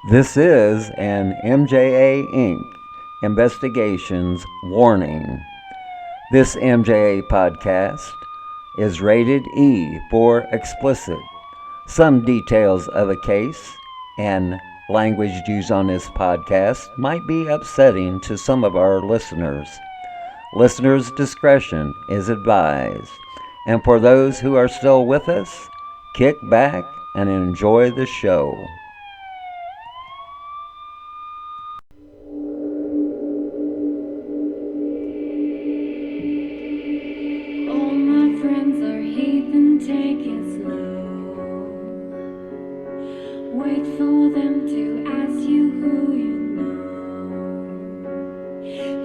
This is an MJA Inc. Investigations warning. This MJA podcast is rated E for explicit. Some details of a case and language used on this podcast might be upsetting to some of our listeners. Listeners' discretion is advised. And for those who are still with us, kick back and enjoy the show. All my friends are heathen, take it slow. Wait for them to ask you who you know.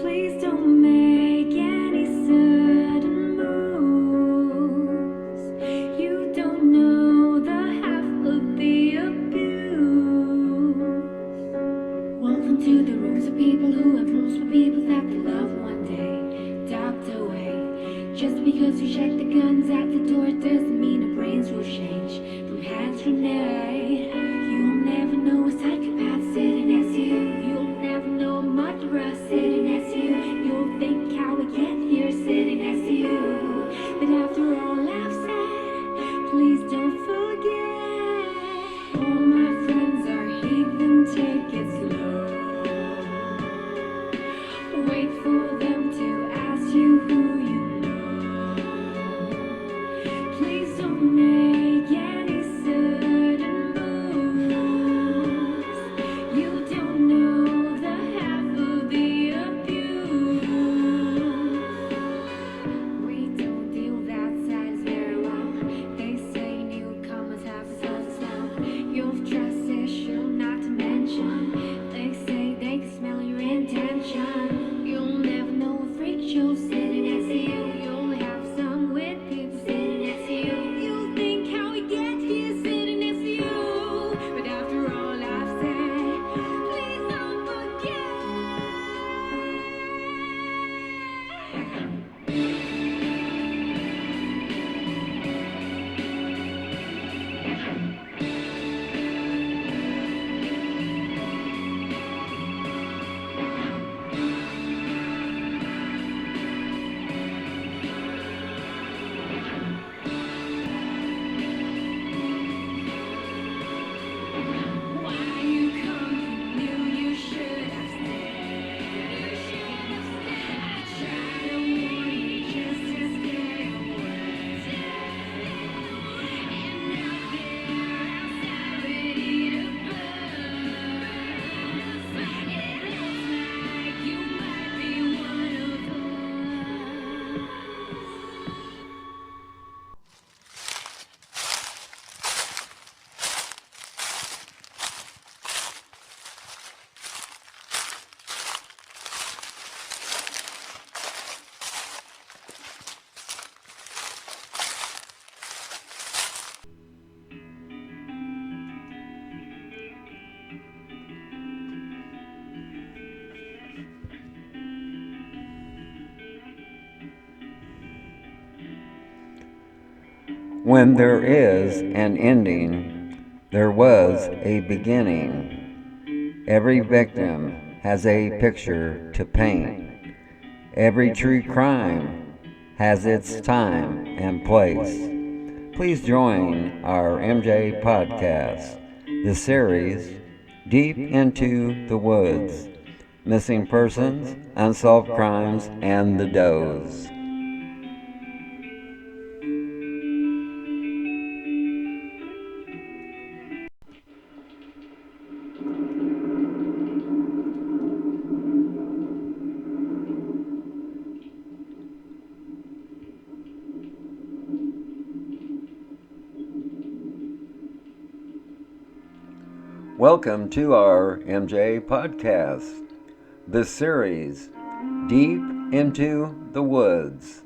Please don't make any sudden moves. You don't know the half of the abuse. Welcome to the rooms of people who have rules for people that they love one day docked away. Just because you check the guns at the door doesn't mean the brains will change from hand to grenade. You'll never know a psychopath sitting next to you. You'll never know a murderer sitting next to you. You'll think how we get here sitting next to you. But after all I've said, please don't forget. All my friends are heathen, take it slow. Wait for them to ask you who you know. Please don't make any sudden moves. You don't know the half of the abuse. We don't deal that size very well. They say newcomers have such sound. You've trust issue not to mention. They say they can smell your intention. You'll never know a freak show sitting next to you. You'll have some weird people sitting next to you. You'll think how we get here sitting next to you. But after all I've said, please don't forget. Why you come? You knew you should have stayed. I tried to warn you just to stay away. And now they're outside ready to bust. It looks like you might be one of us. When there is an ending, there was a beginning. Every victim has a picture to paint. Every true crime has its time and place. Please join our MJ Podcast, the series Deep into the Woods, Missing Persons, Unsolved Crimes, and the DOE'S. Welcome to our MJ Podcast, the series Deep into the Woods,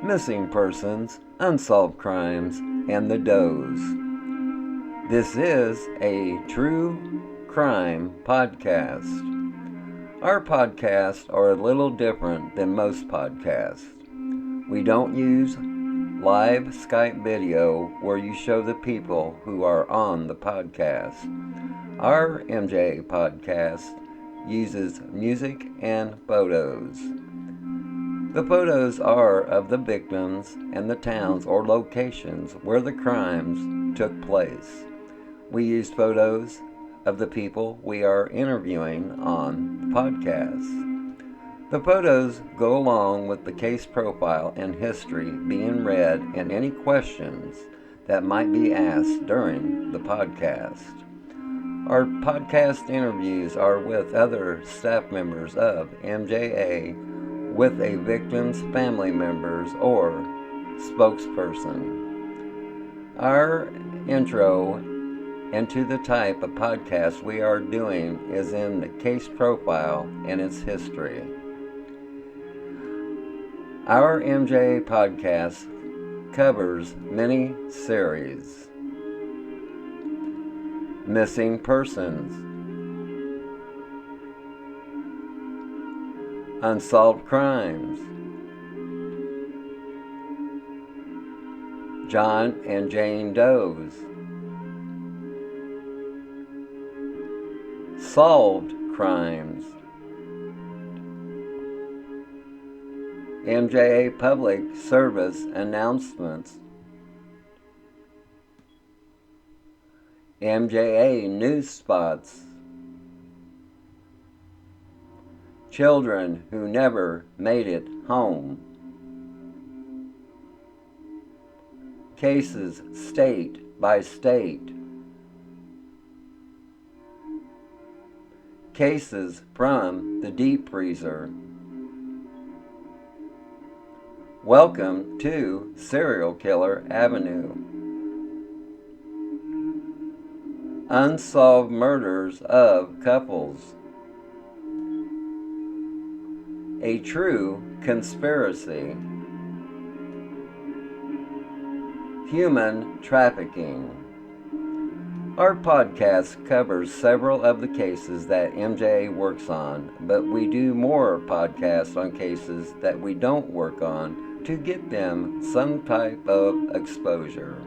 Missing Persons, Unsolved Crimes, and the DOE'S. This is a true crime podcast. Our podcasts are a little different than most podcasts. We don't use live Skype video where you show the people who are on the podcast. Our MJA podcast uses music and photos. The photos are of the victims and the towns or locations where the crimes took place. We use photos of the people we are interviewing on the podcast. The photos go along with the case profile and history being read and any questions that might be asked during the podcast. Our podcast interviews are with other staff members of MJA, with a victim's family members or spokesperson. Our intro into the type of podcast we are doing is in the case profile and its history. Our MJA podcast covers many series: missing persons, unsolved crimes, John and Jane Doe's, solved crimes, MJA public service announcements, MJA news spots, children who never made it home, cases state by state, cases from the deep freezer. Welcome to Serial Killer Avenue. Unsolved murders of couples. A true conspiracy. Human trafficking. Our podcast covers several of the cases that MJA works on, but we do more podcasts on cases that we don't work on to get them some type of exposure.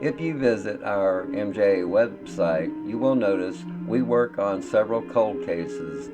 If you visit our MJA website, you will notice we work on several cold cases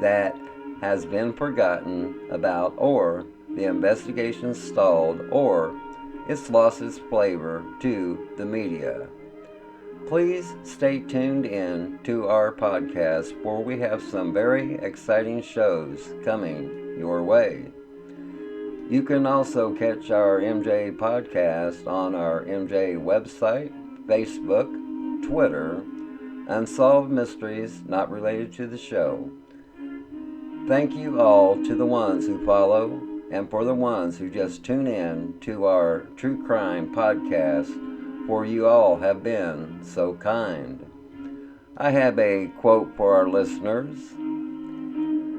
that has been forgotten about, or the investigation stalled, or it's lost its flavor to the media. Please stay tuned in to our podcast, where we have some very exciting shows coming your way. You can also catch our MJ podcast on our MJ website, Facebook, Twitter, Unsolved Mysteries Not Related to the Show. Thank you all to the ones who follow, and for the ones who just tune in to our True Crime podcast, for you all have been so kind. I have a quote for our listeners.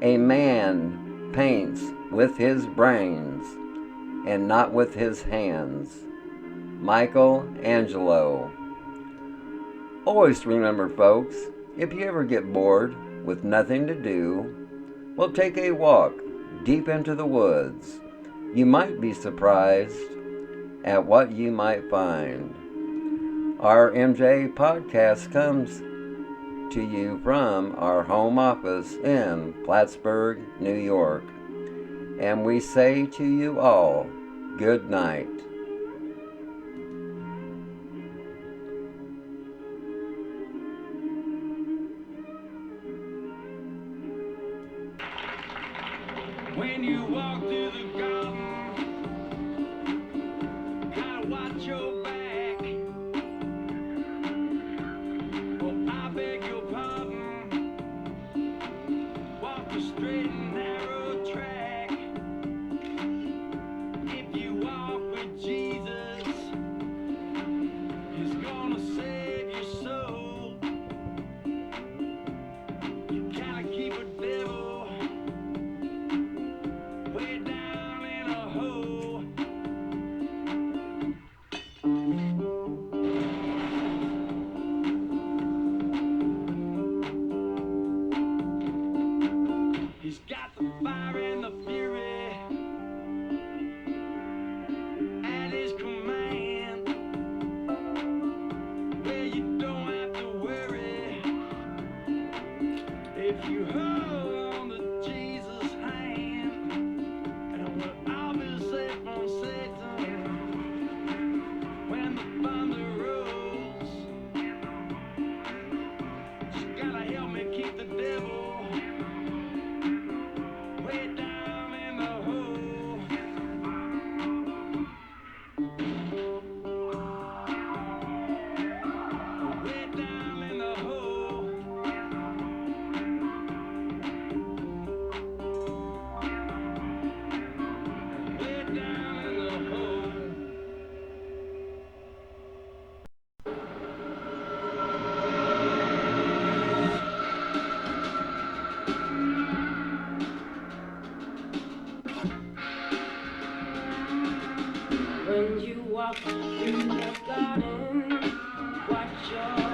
A man paints with his brains and not with his hands. Michelangelo. Always remember, folks, if you ever get bored with nothing to do, well, take a walk deep into the woods. You might be surprised at what you might find. Our MJ podcast comes to you from our home office in Plattsburgh, New York. And we say to you all, good night. When you walk through the garden, gotta watch your back. Oh, I beg your pardon. Walk the straight and narrow track. If you walk with Jesus. When you walk through the garden, watch your